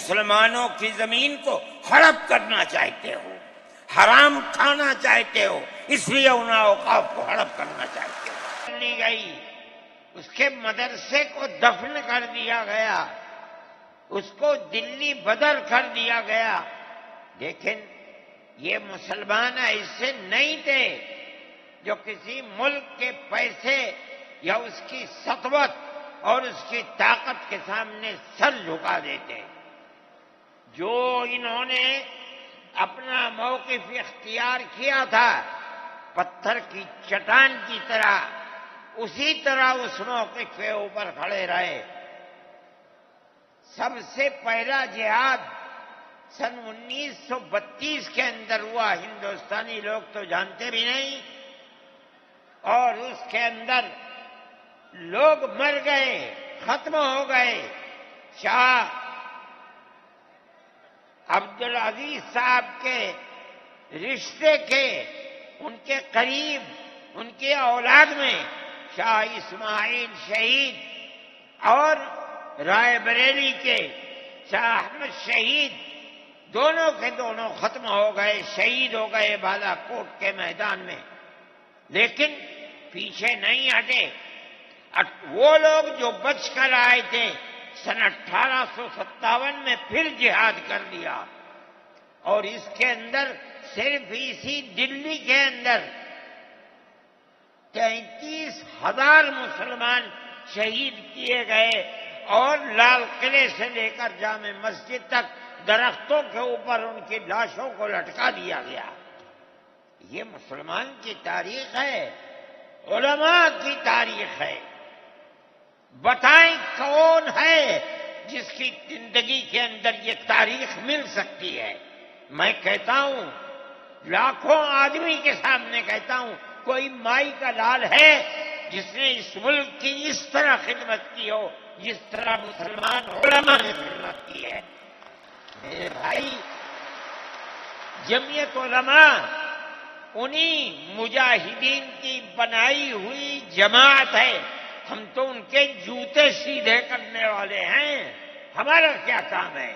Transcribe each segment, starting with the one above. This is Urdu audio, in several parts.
مسلمانوں کی زمین کو ہڑپ کرنا چاہتے ہو، حرام کھانا چاہتے ہو، اس لیے ان اوقاف کو ہڑپ کرنا چاہتے ہو. لی گئی، اس کے مدرسے کو دفن کر دیا گیا، اس کو دلی بدر کر دیا گیا. لیکن یہ مسلمان ایسے نہیں تھے جو کسی ملک کے پیسے یا اس کی سطوت اور اس کی طاقت کے سامنے سر جھکا دیتے. جو انہوں نے اپنا موقف اختیار کیا تھا پتھر کی چٹان کی طرح، اسی طرح اس موقف کے اوپر کھڑے رہے. سب سے پہلا جہاد سن 1932 کے اندر ہوا، ہندوستانی لوگ تو جانتے بھی نہیں، اور اس کے اندر لوگ مر گئے، ختم ہو گئے. شاہ عبدالعزیز صاحب کے رشتے کے، ان کے قریب، ان کی اولاد میں شاہ اسماعیل شہید اور رائے بریلی کے شاہ احمد شہید، دونوں کے دونوں ختم ہو گئے، شہید ہو گئے بالا کوٹ کے میدان میں. لیکن پیچھے نہیں ہٹے. وہ لوگ جو بچ کر آئے تھے سن 1857 میں پھر جہاد کر دیا، اور اس کے اندر صرف اسی دلی کے اندر 33,000 مسلمان شہید کیے گئے، اور لال قلعے سے لے کر جامع مسجد تک درختوں کے اوپر ان کی لاشوں کو لٹکا دیا گیا. یہ مسلمان کی تاریخ ہے، علماء کی تاریخ ہے. بتائیں کون ہے جس کی زندگی کے اندر یہ تاریخ مل سکتی ہے؟ میں کہتا ہوں، لاکھوں آدمی کے سامنے کہتا ہوں، کوئی مائی کا لال ہے جس نے اس ملک کی اس طرح خدمت کی ہو جس طرح مسلمان علماء نے خدمت کی ہے؟ میرے بھائی، جمعیت علماء انہی مجاہدین کی بنائی ہوئی جماعت ہے. ہم تو ان کے جوتے سیدھے کرنے والے ہیں. ہمارا کیا کام ہے؟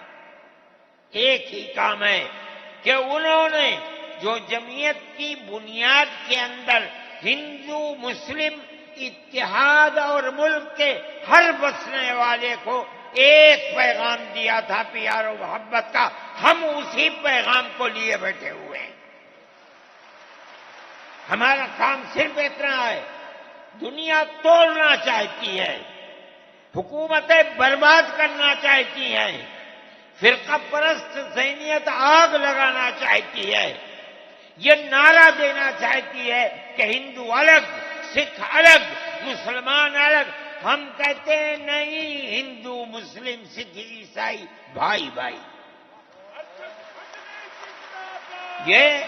ایک ہی کام ہے کہ انہوں نے جو جمعیت کی بنیاد کے اندر ہندو مسلم اتحاد اور ملک کے ہر بسنے والے کو ایک پیغام دیا تھا پیار و محبت کا، ہم اسی پیغام کو لیے بیٹھے ہوئے ہیں. ہمارا کام صرف اتنا ہے. دنیا توڑنا چاہتی ہے، حکومتیں برباد کرنا چاہتی ہیں، فرقہ پرست ذہنیت آگ لگانا چاہتی ہے، یہ نعرہ دینا چاہتی ہے کہ ہندو الگ، سکھ الگ، مسلمان الگ. ہم کہتے ہیں نہیں، ہندو مسلم سکھ عیسائی بھائی بھائی. یہ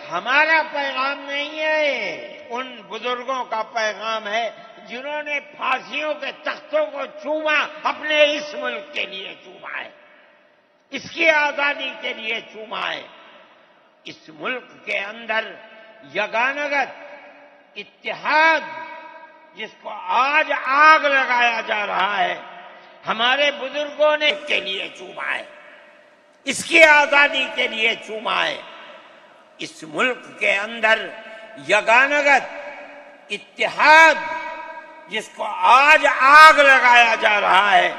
ہمارا پیغام نہیں ہے، ان بزرگوں کا پیغام ہے جنہوں نے پھانسیوں کے تختوں کو چوما، اپنے اس ملک کے لیے چوما ہے، اس کی آزادی کے لیے چوما ہے. اس ملک کے اندر یگانگت اتحاد جس کو آج آگ لگایا جا رہا ہے، ہمارے بزرگوں نے اس کے لیے چوما ہے، اس کی آزادی کے لیے چوما ہے. اس ملک کے اندر یگانگت اتحاد جس کو آج آگ لگایا جا رہا ہے،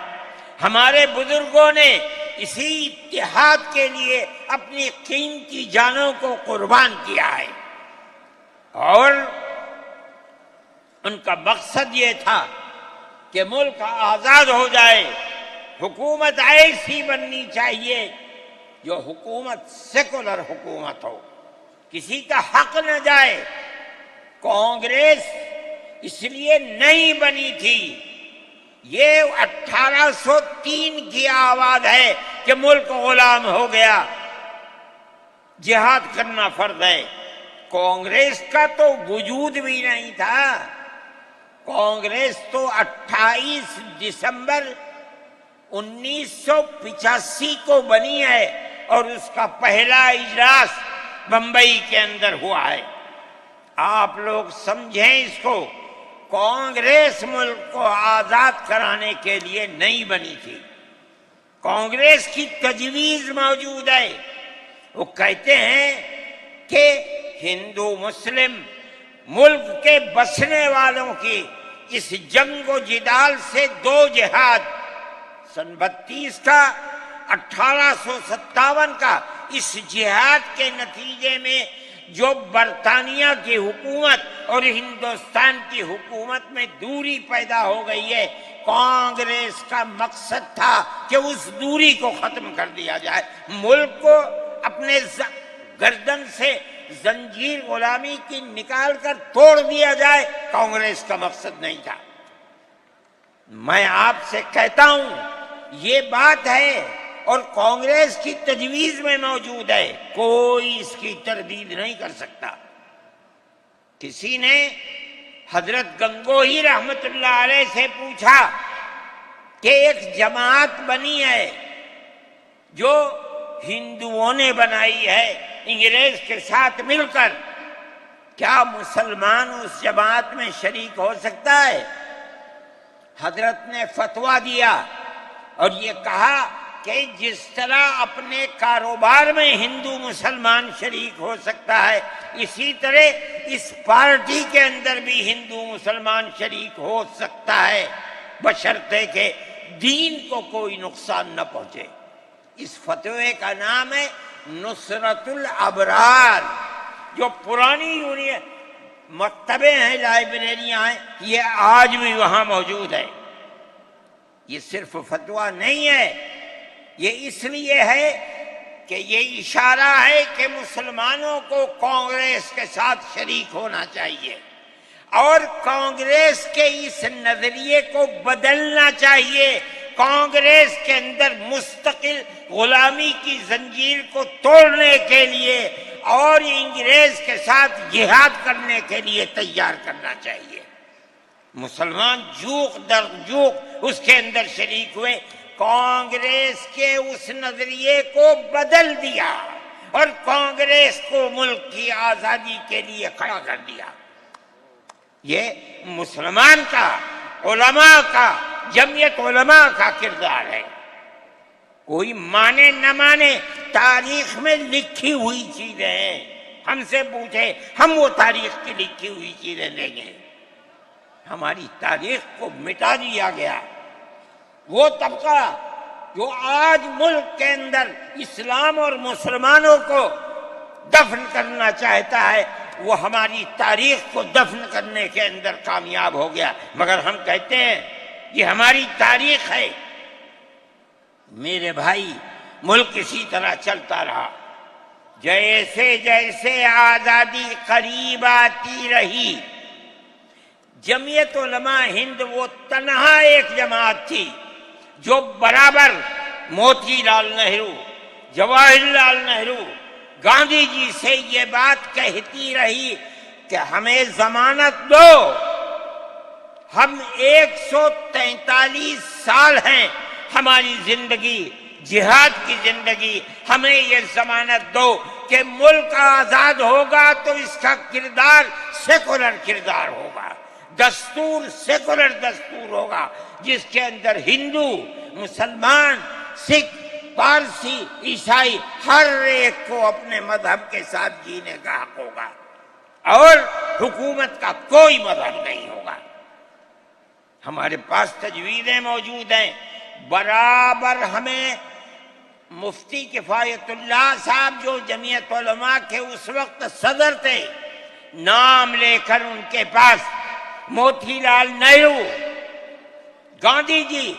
ہمارے بزرگوں نے اسی اتحاد کے لیے اپنی قیمتی جانوں کو قربان کیا ہے. اور ان کا مقصد یہ تھا کہ ملک آزاد ہو جائے. حکومت ایسی بننی چاہیے جو حکومت سیکولر حکومت ہو، کسی کا حق نہ جائے. کانگریس اس لیے نہیں بنی تھی، یہ 1803 کی آواز ہے کہ ملک غلام ہو گیا، جہاد کرنا فرض ہے. کانگریس کا تو وجود بھی نہیں تھا. کانگریس تو 28 دسمبر 1985 کو بنی ہے، اور اس کا پہلا اجلاس بمبئی کے اندر ہوا ہے. آپ لوگ سمجھیں اس کو، کانگریس ملک کو آزاد کرانے کے لیے نہیں بنی تھی. کانگریس کی تجویز موجود ہے. وہ کہتے ہیں کہ ہندو مسلم ملک کے بسنے والوں کی اس جنگ و جدال سے 2 جہاد، سن 32 کا 1857 کا، اس جہاد کے نتیجے میں جو برطانیہ کی حکومت اور ہندوستان کی حکومت میں دوری پیدا ہو گئی ہے، کانگریس کا مقصد تھا کہ اس دوری کو ختم کر دیا جائے، ملک کو اپنے گردن سے زنجیر غلامی کی نکال کر توڑ دیا جائے. کانگریس کا مقصد نہیں تھا. میں آپ سے کہتا ہوں یہ بات ہے اور کانگریس کی تجویز میں موجود ہے، کوئی اس کی تردید نہیں کر سکتا. کسی نے حضرت گنگوہی رحمت اللہ علیہ سے پوچھا کہ ایک جماعت بنی ہے جو ہندوؤں نے بنائی ہے انگریز کے ساتھ مل کر، کیا مسلمان اس جماعت میں شریک ہو سکتا ہے؟ حضرت نے فتویٰ دیا اور یہ کہا کہ جس طرح اپنے کاروبار میں ہندو مسلمان شریک ہو سکتا ہے، اسی طرح اس پارٹی کے اندر بھی ہندو مسلمان شریک ہو سکتا ہے، بشرطے کہ دین کو کوئی نقصان نہ پہنچے. اس فتوے کا نام ہے نصرت الابرار. جو پرانی مکتبیں ہیں، لائبریریاں ہیں، یہ آج بھی وہاں موجود ہے. یہ صرف فتویٰ نہیں ہے، یہ اس لیے ہے کہ یہ اشارہ ہے کہ مسلمانوں کو کانگریس کے ساتھ شریک ہونا چاہیے اور کانگریس کے اس نظریے کو بدلنا چاہیے. کانگریس کے اندر مستقل غلامی کی زنجیر کو توڑنے کے لیے اور انگریز کے ساتھ جہاد کرنے کے لیے تیار کرنا چاہیے. مسلمان جوق در جوق اس کے اندر شریک ہوئے، کانگریس کے اس نظریے کو بدل دیا اور کانگریس کو ملک کی آزادی کے لیے کھڑا کر دیا. یہ مسلمان کا، علماء کا، جمعیت علماء کا کردار ہے. کوئی مانے نہ مانے، تاریخ میں لکھی ہوئی چیزیں ہیں. ہم سے پوچھے، ہم وہ تاریخ کی لکھی ہوئی چیزیں دیں گے. ہماری تاریخ کو مٹا دیا گیا. وہ طبقہ جو آج ملک کے اندر اسلام اور مسلمانوں کو دفن کرنا چاہتا ہے، وہ ہماری تاریخ کو دفن کرنے کے اندر کامیاب ہو گیا. مگر ہم کہتے ہیں یہ ہماری تاریخ ہے. میرے بھائی، ملک اسی طرح چلتا رہا. جیسے جیسے آزادی قریب آتی رہی، جمعیت علماء ہند وہ تنہا ایک جماعت تھی جو برابر موتی لال نہرو، جواہر لال نہرو، گاندھی جی سے یہ بات کہتی رہی کہ ہمیں ضمانت دو. ہم 143 سال ہیں ہماری زندگی، جہاد کی زندگی، ہمیں یہ ضمانت دو کہ ملک آزاد ہوگا تو اس کا کردار سیکولر کردار ہوگا، دستور سیکولر دستور ہوگا، جس کے اندر ہندو، مسلمان، سکھ، پارسی، عیسائی ہر ایک کو اپنے مذہب کے ساتھ جینے کا حق ہوگا اور حکومت کا کوئی مذہب نہیں ہوگا. ہمارے پاس تجویزیں موجود ہیں. برابر ہمیں مفتی کفایت اللہ صاحب جو جمعیت علماء کے اس وقت صدر تھے، نام لے کر ان کے پاس موتی لال نہرو، گاندھی جی،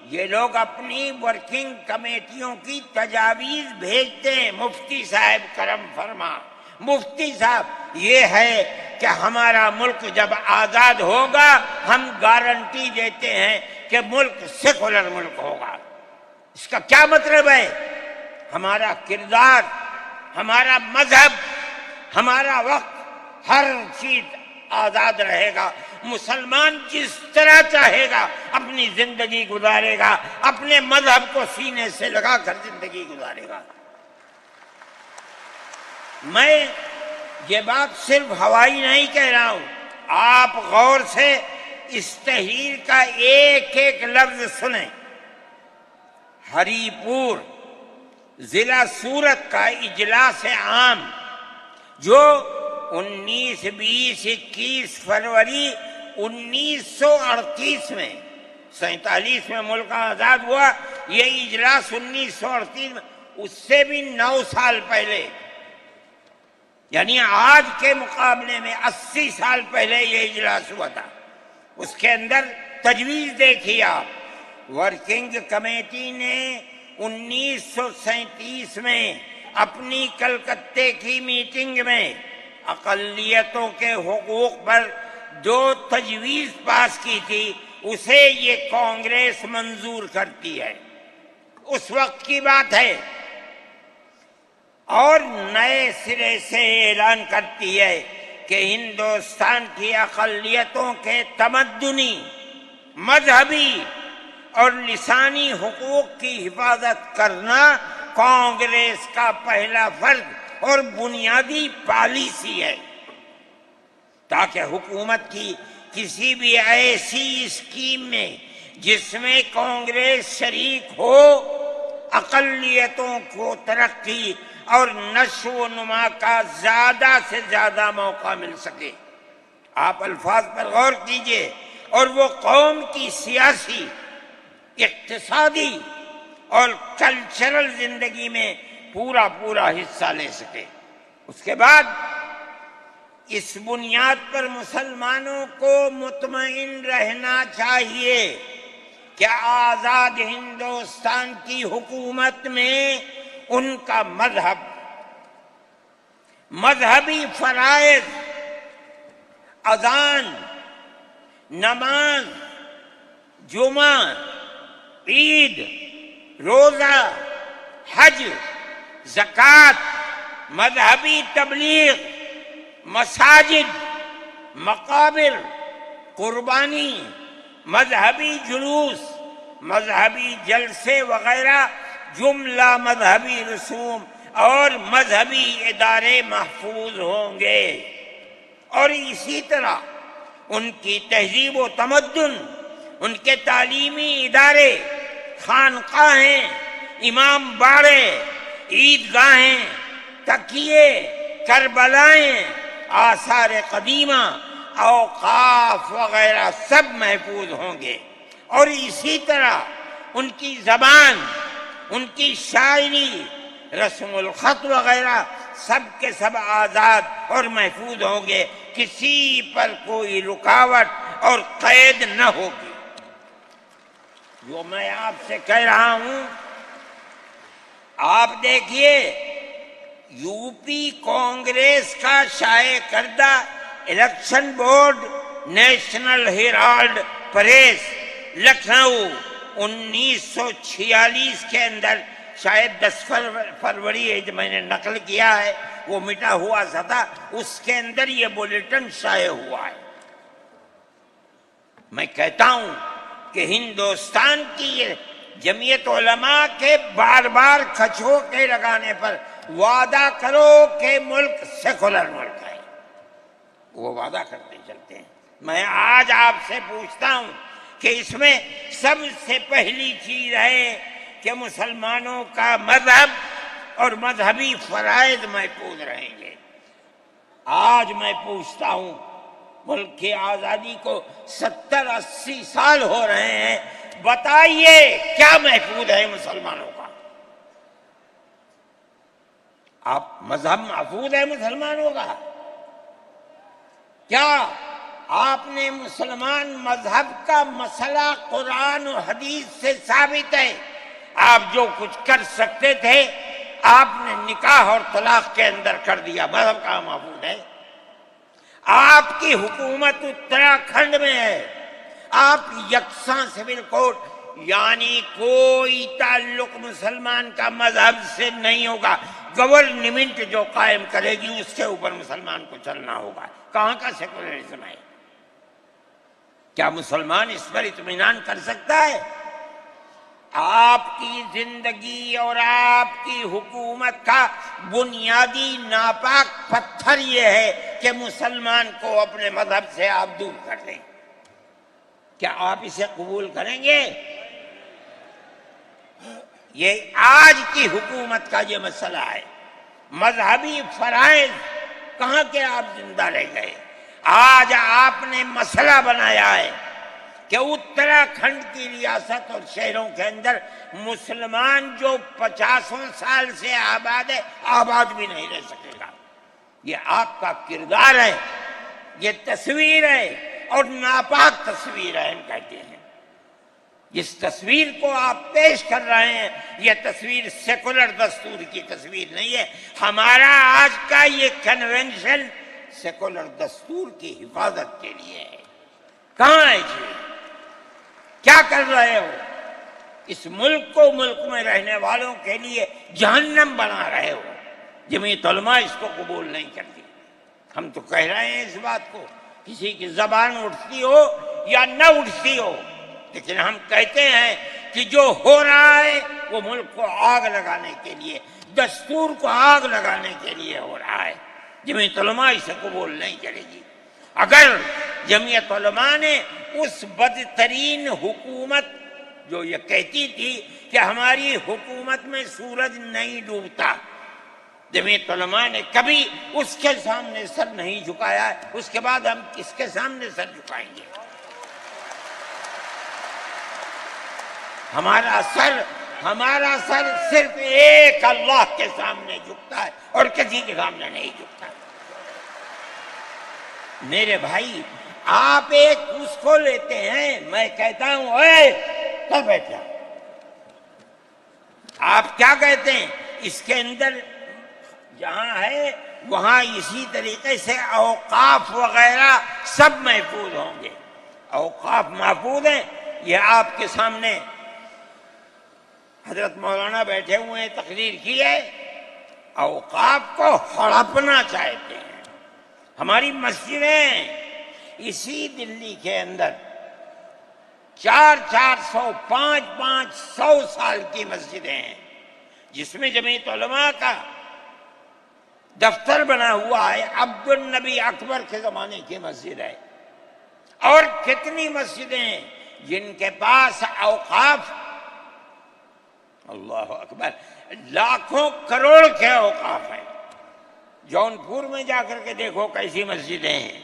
یہ لوگ اپنی ورکنگ کمیٹیوں کی تجاویز بھیجتے ہیں. مفتی صاحب کرم فرما، مفتی صاحب یہ ہے کہ ہمارا ملک جب آزاد ہوگا ہم گارنٹی دیتے ہیں کہ ملک سیکولر ملک ہوگا. اس کا کیا مطلب ہے؟ ہمارا کردار، ہمارا مذہب، ہمارا وقت، ہر چیز آزاد رہے گا. مسلمان جس طرح چاہے گا اپنی زندگی گزارے گا، اپنے مذہب کو سینے سے لگا کر زندگی گزارے گا. میں یہ بات صرف ہوائی نہیں کہہ رہا ہوں. آپ غور سے اس تحریر کا ایک ایک لفظ سنیں. ہری پور ضلع سورت کا اجلاس عام جو 19، 20، 21 فروری 1938 میں 47 میں ملک آزاد ہوا، یہ اجلاس 1938 میں، اس سے بھی 9 سال پہلے، یعنی آج کے مقابلے میں 80 سال پہلے یہ اجلاس ہوا تھا۔ اس کے اندر تجویز دیکھیے آپ، ورکنگ کمیٹی نے 1937 میں اپنی کلکتے کی میٹنگ میں اقلیتوں کے حقوق پر جو تجویز پاس کی تھی اسے یہ کانگریس منظور کرتی ہے، اس وقت کی بات ہے، اور نئے سرے سے اعلان کرتی ہے کہ ہندوستان کی اقلیتوں کے تمدنی، مذہبی اور لسانی حقوق کی حفاظت کرنا کانگریس کا پہلا فرض اور بنیادی پالیسی ہے، تاکہ حکومت کی کسی بھی ایسی اسکیم میں جس میں کانگریس شریک ہو اقلیتوں کو ترقی اور نشو و نما کا زیادہ سے زیادہ موقع مل سکے۔ آپ الفاظ پر غور کیجئے، اور وہ قوم کی سیاسی، اقتصادی اور کلچرل زندگی میں پورا حصہ لے سکے۔ اس کے بعد اس بنیاد پر مسلمانوں کو مطمئن رہنا چاہیے کہ آزاد ہندوستان کی حکومت میں ان کا مذہب، مذہبی فرائض، اذان، نماز، جمعہ، عید، روزہ، حج، زکوٰۃ، مذہبی تبلیغ، مساجد، مقابر، قربانی، مذہبی جلوس، مذہبی جلسے وغیرہ جملہ مذہبی رسوم اور مذہبی ادارے محفوظ ہوں گے، اور اسی طرح ان کی تہذیب و تمدن، ان کے تعلیمی ادارے، خانقاہیں، امام باڑے، عیدگاہیں، تکیے، کربلائیں، آثار قدیمہ، اوقاف وغیرہ سب محفوظ ہوں گے، اور اسی طرح ان کی زبان، ان کی شاعری، رسم الخط وغیرہ سب کے سب آزاد اور محفوظ ہوں گے، کسی پر کوئی رکاوٹ اور قید نہ ہوگی۔ جو میں آپ سے کہہ رہا ہوں، آپ دیکھیے، یو پی کانگریس کا شائع کردہ election board National Herald press Lucknow 1946 کے اندر، شاید 10 فروری ہے جو میں نے نقل کیا ہے، وہ مٹا ہوا سا تھا، اس کے اندر یہ بلیٹن شائع ہوا ہے۔ میں کہتا ہوں کہ ہندوستان کی جمعیت علماء کے بار بار کھچوکے لگانے پر وعدہ کرو کہ ملک سیکولر ملک ہے، وہ وعدہ کرتے چلتے ہیں۔ میں آج آپ سے پوچھتا ہوں کہ اس میں سب سے پہلی چیز ہے کہ مسلمانوں کا مذہب اور مذہبی فرائض محفوظ رہیں گے۔ آج میں پوچھتا ہوں، ملک کی آزادی کو 70-80 سال ہو رہے ہیں، بتائیے کیا محفوظ ہے مسلمانوں کا؟ آپ مذہب محفوظ ہے مسلمانوں کا؟ کیا آپ نے مسلمان مذہب کا مسئلہ قرآن و حدیث سے ثابت ہے؟ آپ جو کچھ کر سکتے تھے آپ نے نکاح اور طلاق کے اندر کر دیا، مذہب کا محفوظ ہے؟ آپ کی حکومت اتراکھنڈ میں ہے، آپ یکساں سول کوڈ، یعنی کوئی تعلق مسلمان کا مذہب سے نہیں ہوگا، گورنمنٹ جو قائم کرے گی اس کے اوپر مسلمان کو چلنا ہوگا۔ کہاں کا سیکولرزم ہے؟ کیا مسلمان اس پر اطمینان کر سکتا ہے؟ آپ کی زندگی اور آپ کی حکومت کا بنیادی ناپاک پتھر یہ ہے کہ مسلمان کو اپنے مذہب سے آپ دور کر دیں۔ کیا آپ اسے قبول کریں گے؟ یہ آج کی حکومت کا یہ مسئلہ ہے. مذہبی فرائض کہاں کے آپ زندہ رہ گئے؟ آج آپ نے مسئلہ بنایا ہے کہ اتراکھنڈ کی ریاست اور شہروں کے اندر مسلمان جو 50 سال سے آباد ہے، آباد بھی نہیں رہ سکے گا. یہ آپ کا کردار ہے، یہ تصویر ہے اور ناپاک تصویر ہے. ہم کہتے ہیں جس تصویر کو آپ پیش کر رہے ہیں یہ تصویر سیکولر دستور کی تصویر نہیں ہے. ہمارا آج کا یہ کنونشن سیکولر دستور کی حفاظت کے لیے ہے. کہاں ہے جی؟ کیا کر رہے ہو؟ اس ملک کو، ملک میں رہنے والوں کے لیے جہنم بنا رہے ہو. جمعیت علماء اس کو قبول نہیں کرتی. ہم تو کہہ رہے ہیں اس بات کو، کسی کی زبان اٹھتی ہو یا نہ اٹھتی ہو، لیکن ہم کہتے ہیں کہ جو ہو رہا ہے وہ ملک کو آگ لگانے کے لیے، دستور کو آگ لگانے کے لیے ہو رہا ہے. جمعیت علماء اسے قبول نہیں کرے گی. اگر جمعیت علماء نے اس بدترین حکومت جو یہ کہتی تھی کہ ہماری حکومت میں سورج نہیں ڈوبتا، جمعیت علماء نے کبھی اس کے سامنے سر نہیں جھکایا ہے، اس کے بعد ہم کس کے سامنے سر جھکائیں گے؟ ہمارا سر صرف ایک اللہ کے سامنے جھکتا ہے اور کسی کے سامنے نہیں جھکتا. میرے بھائی، آپ ایک اس کو لیتے ہیں، میں کہتا ہوں اے کل بیٹھا، آپ کیا کہتے ہیں؟ اس کے اندر جہاں ہے وہاں اسی طریقے سے اوقاف وغیرہ سب محفوظ ہوں گے. اوقاف محفوظ ہیں. یہ آپ کے سامنے حضرت مولانا بیٹھے ہوئے ہیں، تقریر کی ہے. اوقاف کو ہڑپنا چاہتے ہیں. ہماری مسجدیں اسی دلی کے اندر 400 500 سال کی مسجدیں ہیں، جس میں جمعیت علماء کا دفتر بنا ہوا ہے. عبد النبی اکبر کے زمانے کی مسجد ہے. اور کتنی مسجدیں ہیں جن کے پاس اوقاف، اللہ اکبر، لاکھوں کروڑ کے اوقاف ہیں. جونپور میں جا کر کے دیکھو کیسی مسجدیں ہیں.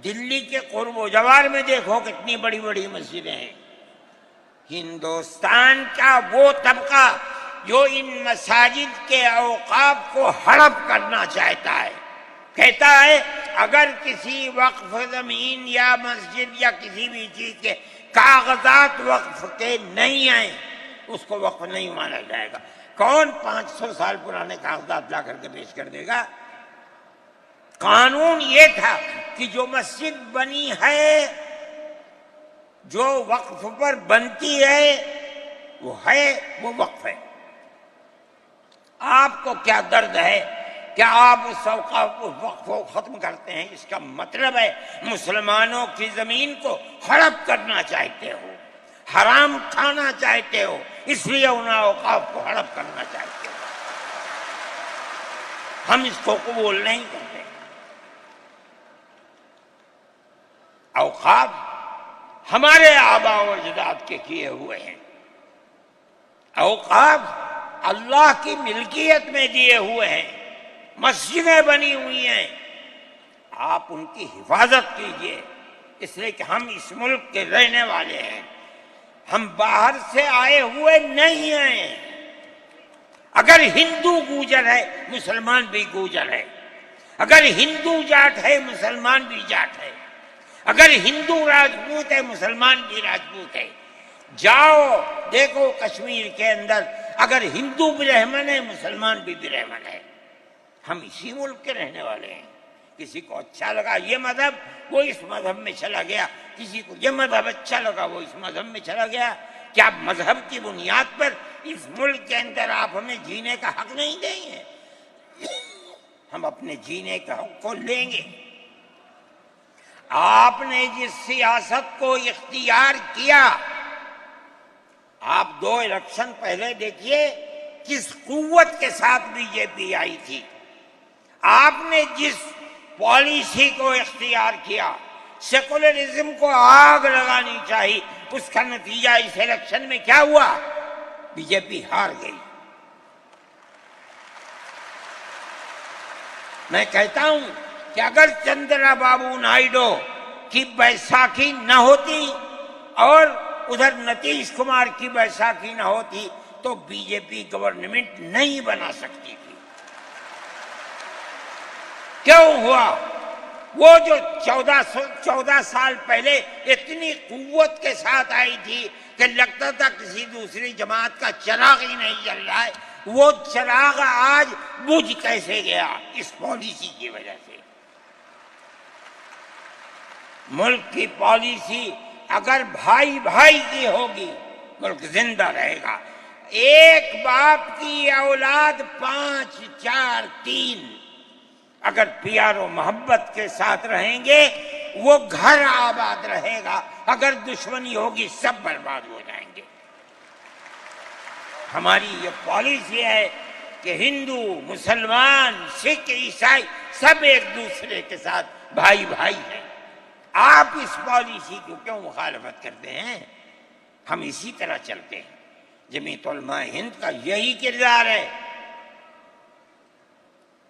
دلی کے قرب و جوار میں دیکھو کتنی بڑی بڑی مسجدیں ہیں. ہندوستان کا وہ طبقہ جو ان مساجد کے اوقاف کو ہڑپ کرنا چاہتا ہے، کہتا ہے اگر کسی وقف زمین یا مسجد یا کسی بھی چیز کے کاغذات وقف کے نہیں آئیں اس کو وقف نہیں مانا جائے گا. کون 500 سال پرانے کاغذات لا کر کے پیش کر دے گا؟ قانون یہ تھا کہ جو مسجد بنی ہے، جو وقف پر بنتی ہے، وہ وقف ہے. آپ کو کیا درد ہے کہ آپ اس وقف کو ختم کرتے ہیں؟ اس کا مطلب ہے مسلمانوں کی زمین کو ہڑپ کرنا چاہتے ہو، حرام کھانا چاہتے ہو، اس لیے ان اوقاف کو ہڑپ کرنا چاہتے ہو. ہم اس کو قبول نہیں کرتے. اوقاف ہمارے آباء و اجداد کے کیے ہوئے ہیں. اوقاف اللہ کی ملکیت میں دیے ہوئے ہیں. مسجدیں بنی ہوئی ہیں، آپ ان کی حفاظت کیجئے، اس لیے کہ ہم اس ملک کے رہنے والے ہیں. ہم باہر سے آئے ہوئے نہیں ہیں. اگر ہندو گوجر ہے مسلمان بھی گوجر ہے، اگر ہندو جاٹ ہے مسلمان بھی جاٹ ہے، اگر ہندو راجپوت ہے مسلمان بھی راجپوت ہے. جاؤ دیکھو کشمیر کے اندر اگر ہندو برہمن ہے مسلمان بھی برہمن ہے. ہم اسی ملک کے رہنے والے ہیں. کسی کو اچھا لگا یہ مذہب وہ اس مذہب میں چلا گیا، کسی کو یہ مذہب اچھا لگا وہ اس مذہب میں چلا گیا. کیا مذہب کی بنیاد پر اس ملک کے اندر آپ ہمیں جینے کا حق نہیں دیں گے؟ ہم اپنے جینے کا حق کو لیں گے. آپ نے جس سیاست کو اختیار کیا، آپ 2 الیکشن پہلے دیکھیے کس قوت کے ساتھ بی جے پی آئی تھی. آپ نے جس پالیسی کو اختیار کیا، سیکولرزم کو آگ لگانی چاہیے، اس کا نتیجہ اس الیکشن میں کیا ہوا؟ بی جے پی ہار گئی۔ میں کہتا ہوں کہ اگر چندرا بابو نائیڈو کی بیساکھی نہ ہوتی اور ادھر نتیش کمار کی بیساکھی نہ ہوتی تو بی جے پی گورنمنٹ نہیں بنا سکتی تھی۔ کیوں ہوا؟ وہ جو 14 سال پہلے اتنی قوت کے ساتھ آئی تھی کہ لگتا تھا کسی دوسری جماعت کا چراغ ہی نہیں جل رہا ہے، وہ چراغ آج بجھ کیسے گیا؟ اس پالیسی کی وجہ سے۔ ملک کی پالیسی اگر بھائی بھائی کی ہوگی ملک زندہ رہے گا۔ ایک باپ کی اولاد 5 4 3 اگر پیار و محبت کے ساتھ رہیں گے وہ گھر آباد رہے گا، اگر دشمنی ہوگی سب برباد ہو جائیں گے۔ ہماری یہ پالیسی ہے کہ ہندو، مسلمان، سکھ، عیسائی سب ایک دوسرے کے ساتھ بھائی بھائی ہیں۔ آپ اس پالیسی کو کیوں مخالفت کرتے ہیں؟ ہم اسی طرح چلتے ہیں۔ جمعیت علماء ہند کا یہی کردار ہے،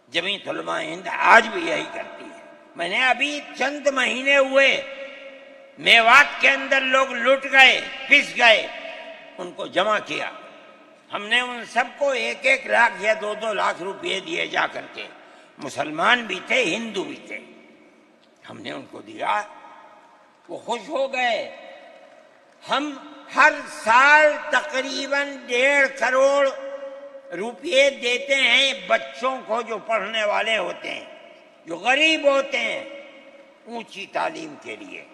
جمعیت علماء ہند آج بھی یہی کرتی ہے۔ میں نے ابھی چند مہینے ہوئے میوات کے اندر لوگ لٹ گئے، پس گئے، ان کو جمع کیا۔ ہم نے ان سب کو 1 لاکھ یا 2 لاکھ روپئے دیے جا کر کے، مسلمان بھی تھے، ہندو بھی تھے، ہم نے ان کو دیا، وہ خوش ہو گئے۔ ہم ہر سال تقریباً 1.5 کروڑ روپئے دیتے ہیں بچوں کو جو پڑھنے والے ہوتے ہیں، جو غریب ہوتے ہیں، اونچی تعلیم کے لیے۔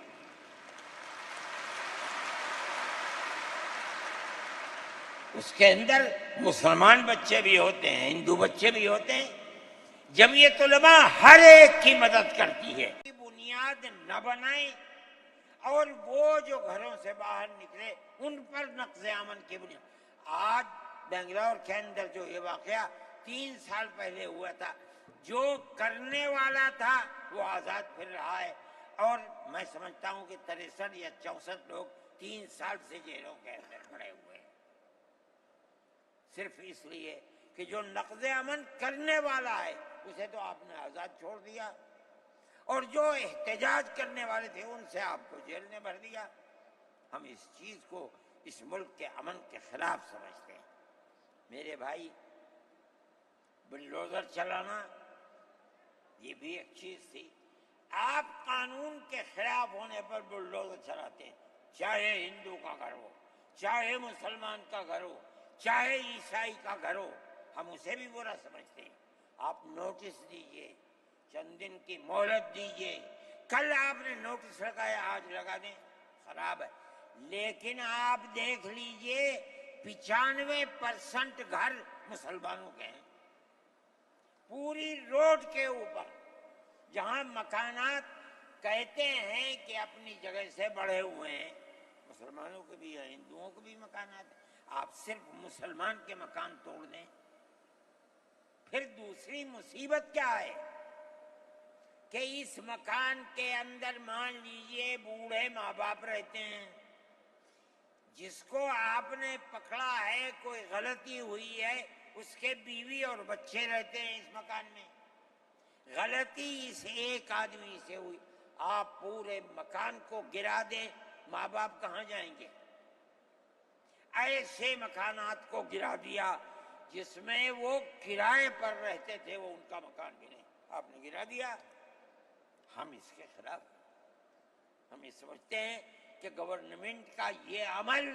اس کے اندر مسلمان بچے بھی ہوتے ہیں، ہندو بچے بھی ہوتے ہیں۔ جمعیت علماء ہر ایک کی مدد کرتی ہے۔ بنیاد نہ بنائیں اور وہ جو گھروں سے باہر نکلے ان پر نقض امن کی بنیاد۔ آج بنگلور کے اندر جو یہ واقعہ 3 سال پہلے ہوا تھا، جو کرنے والا تھا وہ آزاد پھر رہا ہے، اور میں سمجھتا ہوں کہ 63 یا 64 لوگ 3 سال سے جیلوں کے اندر پڑے ہوئے ہیں، صرف اس لیے کہ جو نقض امن کرنے والا ہے اسے تو آپ نے آزاد چھوڑ دیا، اور جو احتجاج کرنے والے تھے ان سے آپ کو جیل میں بھر دیا۔ ہم اس چیز کو اس ملک کے امن کے خلاف سمجھتے ہیں۔ میرے بھائی، بلڈوزر چلانا یہ بھی ایک چیز تھی۔ آپ قانون کے خلاف ہونے پر بلڈوزر چلاتے ہیں، چاہے ہندو کا گھر ہو، چاہے مسلمان کا گھر ہو، چاہے عیسائی کا گھر ہو، ہم اسے بھی برا سمجھتے ہیں۔ آپ نوٹس دیجئے، چند دن کی مہلت دیجئے، کل آپ نے نوٹس لگایا آج لگا دیں، خراب ہے۔ لیکن آپ دیکھ لیجئے 95% گھر مسلمانوں کے ہیں، پوری روڈ کے اوپر، جہاں مکانات کہتے ہیں کہ اپنی جگہ سے بڑھے ہوئے ہیں، مسلمانوں کے بھی ہیں، ہندوؤں کے بھی مکانات ہیں۔ آپ صرف مسلمان کے مکان توڑ دیں، پھر دوسری مصیبت کیا ہے کہ اس مکان کے اندر مان لیجئے بوڑھے ماں باپ رہتے ہیں، جس کو آپ نے پکڑا ہے، کوئی غلطی ہوئی ہے، اس کے بیوی اور بچے رہتے ہیں اس مکان میں، غلطی اس ایک آدمی سے ہوئی، آپ پورے مکان کو گرا دیں، ماں باپ کہاں جائیں گے؟ ایسے مکانات کو گرا دیا جس میں وہ کرائے پر رہتے تھے، وہ ان کا مکان بھی نہیں، آپ نے گرا دیا۔ ہم اس کے خلاف، ہم یہ سمجھتے ہیں کہ گورنمنٹ کا یہ عمل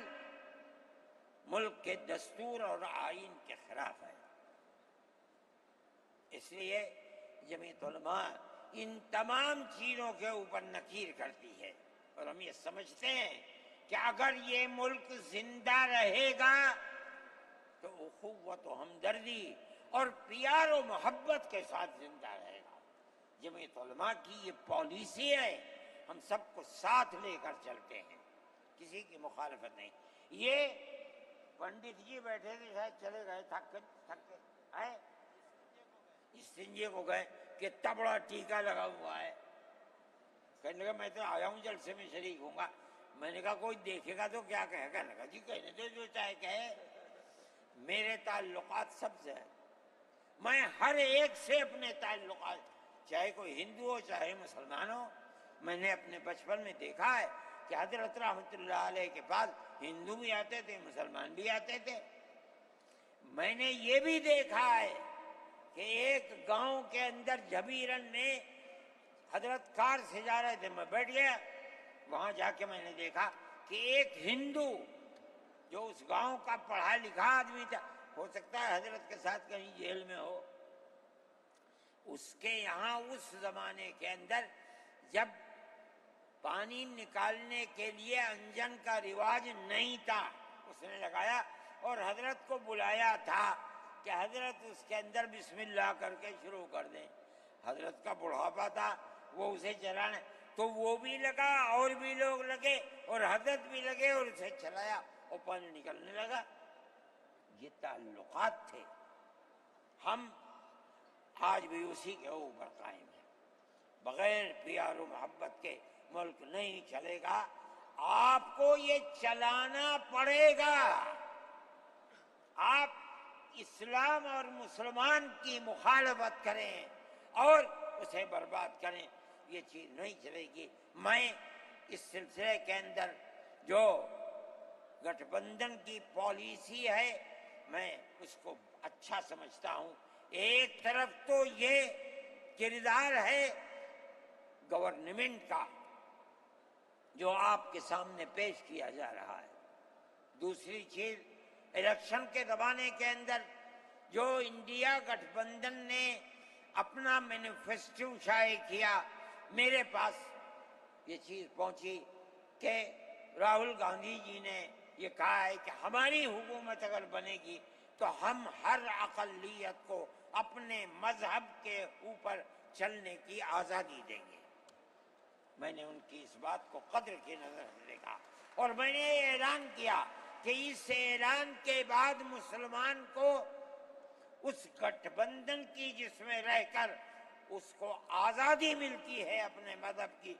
ملک کے دستور اور آئین کے خلاف ہے۔ اس لیے جمعیت علماء ان تمام چیزوں کے اوپر نکیر کرتی ہے، اور ہم یہ سمجھتے ہیں کہ اگر یہ ملک زندہ رہے گا تو اخوت و ہمدردی اور پیار و محبت کے ساتھ زندہ رہے گا۔ جمعیت علماء کی یہ پالیسی ہے، ہم سب کو ساتھ لے کر چلتے ہیں، کسی کی مخالفت نہیں۔ یہ پنڈت جی بیٹھے تھے، شاید چلے گئے، تھک کے آئے، استنجے کو گئے کہ تبڑا ٹیکا لگا ہوا ہے، کہنے لگا میں تو آیا ہوں جلسے میں شریک ہوں گا۔ میں نے کہا کوئی دیکھے گا تو کیا کہے گا؟ لگا جی کہنے دو جو چاہے کہے، میرے تعلقات سب سے ہیں، میں ہر ایک سے اپنے تعلقات، چاہے کوئی ہندو ہو چاہے مسلمان ہو، میں نے اپنے بچپن میں دیکھا ہے کہ حضرت رحمۃ اللہ علیہ کے پاس ہندو بھی آتے تھے، مسلمان بھی آتے تھے۔ میں نے یہ بھی دیکھا ہے کہ ایک گاؤں کے اندر جبیرن میں حضرت کار سے جا رہے تھے، میں بیٹھ گیا، وہاں جا کے میں نے دیکھا کہ ایک ہندو جو اس گاؤں کا پڑھا لکھا آدمی تھا، ہو سکتا ہے حضرت کے ساتھ کہیں جیل میں ہو، اس کے یہاں اس زمانے کے اندر جب پانی نکالنے کے لیے انجن کا رواج نہیں تھا، اس نے لگایا اور حضرت کو بلایا تھا کہ حضرت اس کے اندر بسم اللہ کر کے شروع کر دیں۔ حضرت کا بڑھاپا تھا، وہ اسے چلانے، تو وہ بھی لگا اور بھی لوگ لگے اور حضرت بھی لگے اور اسے چلایا اور پانی نکلنے لگا۔ یہ تعلقات تھے، ہم آج بھی اسی کے اوپر قائم ہیں۔ بغیر پیار و محبت کے ملک نہیں چلے گا، آپ کو یہ چلانا پڑے گا۔ آپ اسلام اور مسلمان کی مخالفت کریں اور اسے برباد کریں، یہ چیز نہیں چلے گی۔ میں اس سلسلے کے اندر جو گٹھ بندھن کی پالیسی ہے میں اس کو اچھا سمجھتا ہوں۔ ایک طرف تو یہ کردار ہے گورنمنٹ کا جو آپ کے سامنے پیش کیا جا رہا ہے، دوسری چیز الیکشن کے زمانے کے اندر جو انڈیا گٹھ بندھن نے اپنا مینیفیسٹو شائع کیا، میرے پاس یہ چیز پہنچی کہ راہل گاندھی جی نے یہ کہا ہے کہ ہماری حکومت اگر بنے گی تو ہم ہر اقلیت کو اپنے مذہب کے اوپر چلنے کی آزادی دیں گے۔ میں نے ان کی اس بات کو قدر کی نظر سے دیکھا اور میں نے یہ اعلان کیا کہ اس اعلان کے بعد مسلمان کو اس گٹھ بندھن کی جس میں رہ کر اس کو آزادی ملتی ہے اپنے مذہب کی،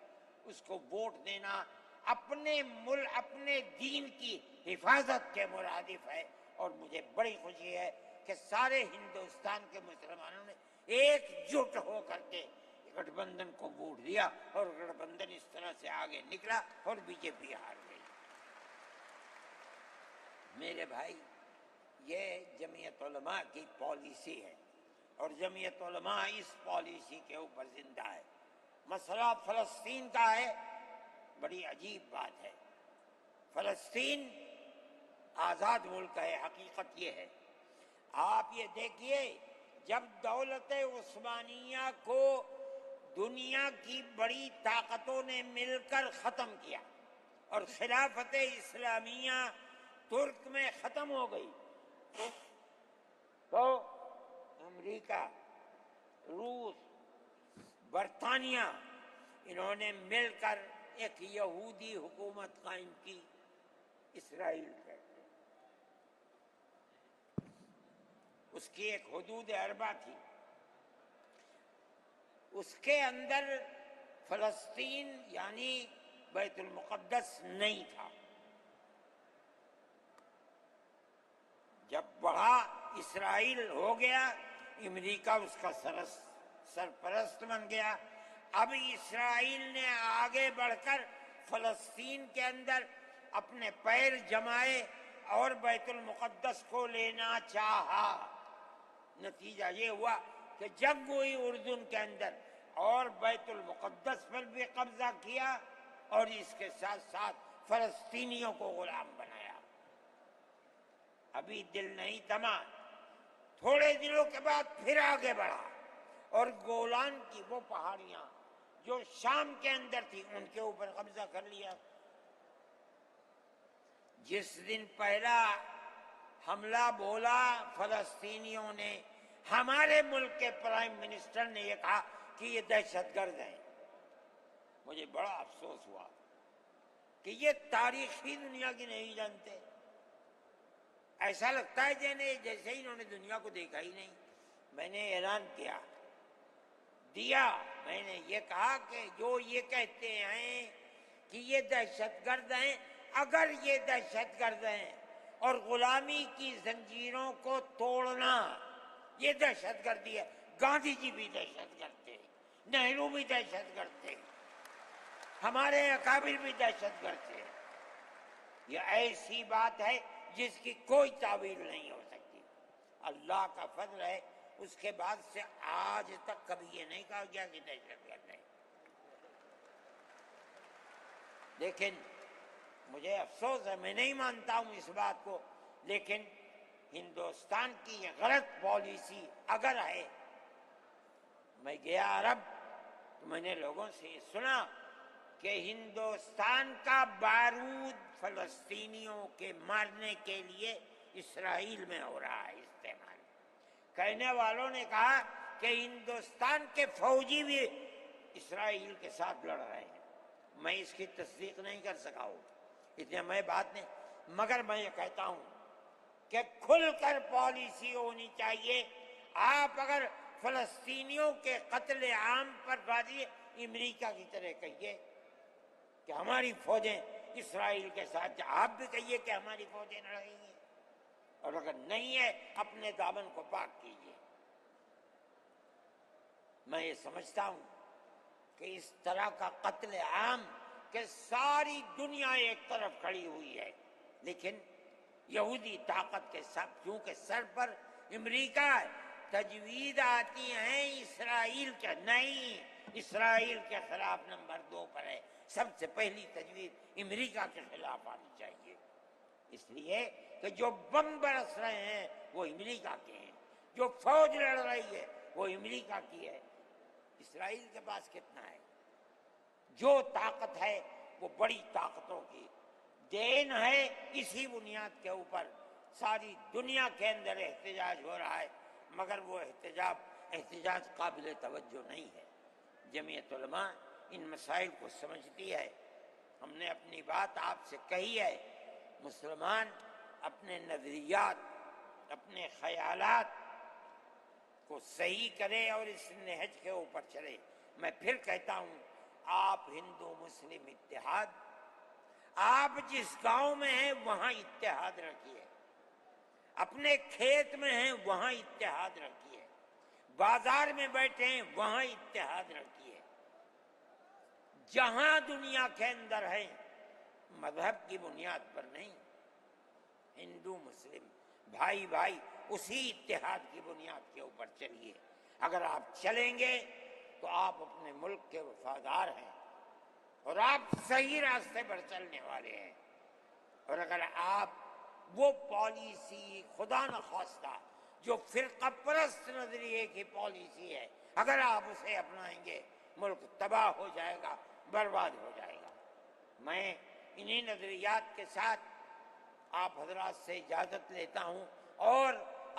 اس کو ووٹ دینا اپنے ملک اپنے دین کی حفاظت کے مرادف ہے۔ اور مجھے بڑی خوشی ہے کہ سارے ہندوستان کے مسلمانوں نے ایک جٹ ہو کر کے گٹھ بندھن کو ووٹ دیا اور گٹھ بندھن اس طرح سے آگے نکلا اور بی جے پی ہار گئی۔ میرے بھائی، یہ جمعیت علماء کی پالیسی ہے اور جمعیت علماء اس پالیسی کے اوپر زندہ ہے۔ مسئلہ فلسطین کا ہے، بڑی عجیب بات ہے۔ فلسطین آزاد ملک ہے، حقیقت یہ ہے۔ آپ یہ دیکھیے، جب دولت عثمانیہ کو دنیا کی بڑی طاقتوں نے مل کر ختم کیا اور خلافت اسلامیہ ترک میں ختم ہو گئی، تو امریکہ، روس، برطانیہ، انہوں نے مل کر ایک یہودی حکومت قائم کی، اسرائیل کہتے ہیں۔ اس کی ایک حدود اربع تھی، اس کے اندر فلسطین یعنی بیت المقدس نہیں تھا۔ جب بڑا اسرائیل ہو گیا، امریکہ اس کا سرپرست بن گیا۔ اب اسرائیل نے آگے بڑھ کر فلسطین کے اندر اپنے پیر جمائے اور بیت المقدس کو لینا چاہا۔ نتیجہ یہ ہوا کہ جنگ ہوئی اردن کے اندر اور بیت المقدس پر بھی قبضہ کیا اور اس کے ساتھ ساتھ فلسطینیوں کو غلام بنایا۔ ابھی دل نہیں تھما، تھوڑے دنوں کے بعد پھر آگے بڑھا اور گولان کی وہ پہاڑیاں جو شام کے اندر تھی ان کے اوپر قبضہ کر لیا۔ جس دن پہلا حملہ بولا فلسطینیوں نے، ہمارے ملک کے پرائم منسٹر نے یہ کہا کہ یہ دہشت گرد ہیں۔ مجھے بڑا افسوس ہوا کہ یہ تاریخی دنیا کی نہیں جانتے۔ ایسا لگتا ہے جیسے انہوں نے دنیا کو دیکھا ہی نہیں۔ میں نے اعلان دیا، میں نے یہ کہا کہ جو یہ کہتے ہیں کہ یہ دہشت گرد ہیں، اگر یہ دہشت گرد ہیں اور غلامی کی زنجیروں کو توڑنا، یہ دہشت گردی ہے۔ گاندھی جی بھی دہشت گرد تھے، نہرو بھی دہشت گرد تھے، ہمارے اکابر بھی دہشت گرد تھے۔ یہ ایسی بات ہے جس کی کوئی تعویل نہیں ہو سکتی۔ اللہ کا فضل ہے، اس کے بعد سے آج تک کبھی یہ نہیں کہا گیا کہ دہشت گرد ہے۔ لیکن مجھے افسوس ہے، میں نہیں مانتا ہوں اس بات کو، لیکن ہندوستان کی یہ غلط پالیسی اگر ہے، میں گیا عرب تو میں نے لوگوں سے یہ سنا کہ ہندوستان کا بارود فلسطینیوں کے مارنے کے لیے اسرائیل میں ہو رہا ہے استعمال۔ کہنے والوں نے کہا کہ ہندوستان کے فوجی بھی اسرائیل کے ساتھ لڑ رہے ہیں۔ میں اس کی تصدیق نہیں کر سکا ہوں، اتنے میں بات نہیں، مگر میں یہ کہتا ہوں کہ کھل کر پالیسی ہونی چاہیے۔ آپ اگر فلسطینیوں کے قتل عام پر بازی امریکہ کی طرح کہیے کہ ہماری فوجیں اسرائیل کے ساتھ، آپ بھی کہیے کہ ہماری فوجیں لڑیں گی، اور اگر نہیں ہے اپنے دامن کو پاک کیجیے۔ میں یہ سمجھتا ہوں کہ اس طرح کا قتل عام کہ ساری دنیا ایک طرف کھڑی ہوئی ہے، لیکن یہودی طاقت کے سب کیونکہ سر پر امریکہ ہے، تجویز آتی ہیں اسرائیل کے، نہیں، اسرائیل کے خلاف نمبر 2 پر ہے، سب سے پہلی تجویز امریکہ کے خلاف آنی چاہیے، اس لیے کہ جو بم برس رہے ہیں وہ امریکہ کے ہیں، جو فوج لڑ رہی ہے وہ امریکہ کی ہے۔ اسرائیل کے پاس کتنا ہے؟ جو طاقت ہے وہ بڑی طاقتوں کی دین ہے، اسی بنیاد کے اوپر ساری دنیا کے اندر احتجاج ہو رہا ہے، مگر وہ احتجاج قابل توجہ نہیں ہے۔ جمعیت علماء ان مسائل کو سمجھتی ہے، ہم نے اپنی بات آپ سے کہی ہے، مسلمان اپنے نظریات، اپنے خیالات کو صحیح کرے اور اس نہج کے اوپر چلے۔ میں پھر کہتا ہوں، آپ ہندو مسلم اتحاد، آپ جس گاؤں میں ہیں وہاں اتحاد رکھیے، اپنے کھیت میں ہیں وہاں اتحاد رکھیے، بازار میں بیٹھے ہیں وہاں اتحاد رکھیے، جہاں دنیا کے اندر ہے مذہب کی بنیاد پر نہیں، ہندو مسلم بھائی بھائی اسی اتحاد کی بنیاد کے اوپر چلیے۔ اگر آپ چلیں گے تو آپ اپنے ملک کے وفادار ہیں اور آپ صحیح راستے پر چلنے والے ہیں، اور اگر آپ وہ پالیسی خدا نخواستہ جو فرقہ پرست نظریے کی پالیسی ہے، اگر آپ اسے اپنائیں گے ملک تباہ ہو جائے گا، برباد ہو جائے گا۔ میں انہی نظریات کے ساتھ آپ حضرات سے اجازت لیتا ہوں اور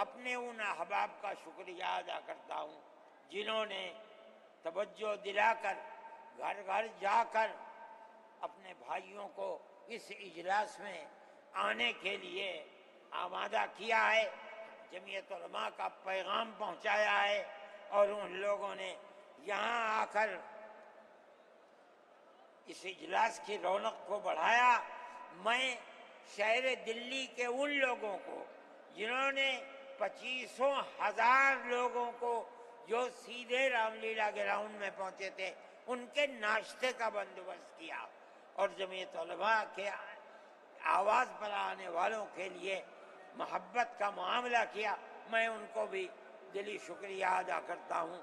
اپنے ان احباب کا شکریہ ادا کرتا ہوں جنہوں نے توجہ دلا کر گھر گھر جا کر اپنے بھائیوں کو اس اجلاس میں آنے کے لیے آمادہ کیا ہے، جمعیت علماء کا پیغام پہنچایا ہے، اور ان لوگوں نے یہاں آ کر اس اجلاس کی رونق کو بڑھایا۔ میں شہر دلی کے ان لوگوں کو جنہوں نے 25,000 لوگوں کو جو سیدھے رام لیلا گراؤنڈ میں پہنچے تھے ان کے ناشتے کا بندوبست کیا، اور جمعیت علماء کے آواز پر آنے والوں کے لیے محبت کا معاملہ کیا، میں ان کو بھی دلی شکریہ ادا کرتا ہوں۔